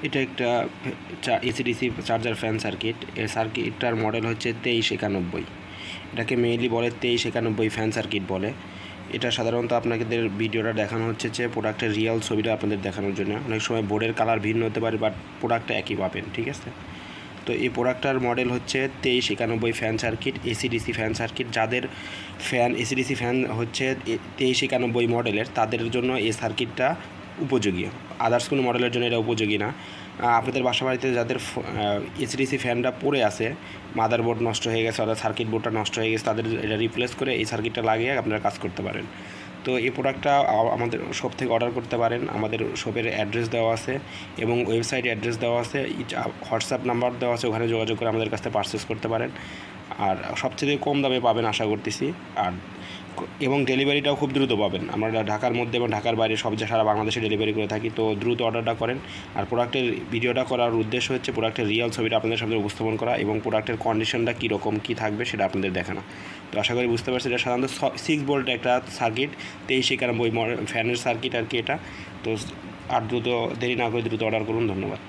এটা একটা AC DC charger fan circuit. এই সার্কিটটার মডেল হচ্ছে 2391। এটাকে মেইনলি বলে 2391 ফ্যান সার্কিট বলে। এটা সাধারণত আপনাদের ভিডিওটা দেখানো হচ্ছে যে প্রোডাক্টের রিয়েল ছবিটা আপনাদের দেখানোর জন্য। অনেক সময় বোর্ডের কালার ভিন্ন হতে পারে, বাট প্রোডাক্টটা একই পাবেন, ঠিক আছে। তো এই প্রোডাক্টটার মডেল হচ্ছে 2391 fan circuit, AC DC fan circuit. যাদের ফ্যান এসিডিসি ফ্যান হচ্ছে 2391 মডেলের, তাদের জন্য এই সার্কিটটা উপযোগী। আদার্স কোনো মডেলের জন্য এটা উপযোগী না। আপনাদের বাসা বাড়িতে যাদের এসিডিসি ফ্যানটা পড়ে আছে, মাদারবোর্ড নষ্ট হয়ে গেছে অর্থাৎ সার্কিট বোর্ডটা নষ্ট হয়ে গেছে, তাদের এটা রিপ্লেস করে এই সার্কিটটা লাগিয়ে আপনারা কাজ করতে পারেন। তো এই প্রোডাক্টটা আমাদের শপ থেকে অর্ডার করতে পারেন। আমাদের শপের অ্যাড্রেস দেওয়া আছে এবং ওয়েবসাইট অ্যাড্রেস দেওয়া আছে, হোয়াটসঅ্যাপ নাম্বার দেওয়া আছে, ওখানে যোগাযোগ করে আমাদের কাছ থেকে পারচেস করতে পারেন। আর সবচেয়ে কম দামে পাবেন আশা করতেছি। আর এবং ডেলিভারিটাও খুব দ্রুত পাবেন। আমরা ঢাকার মধ্যে এবং ঢাকার বাইরে সব সারা বাংলাদেশে ডেলিভারি করে থাকি। তো দ্রুত অর্ডারটা করেন। আর প্রোডাক্টের ভিডিওটা করার উদ্দেশ্য হচ্ছে প্রোডাক্টের রিয়েল ছবিটা আপনাদের সামনে উপস্থাপন করা এবং প্রোডাক্টের কন্ডিশনটা কীরকম কী থাকবে সেটা আপনাদের দেখানো। তো আশা করি বুঝতে পারছি। এটা সাধারণত 6 ভোল্ট একটা সার্কিট, 2391 ফ্যানের সার্কিট আর কি এটা। তো আর দ্রুত দেরি না করে দ্রুত অর্ডার করুন। ধন্যবাদ।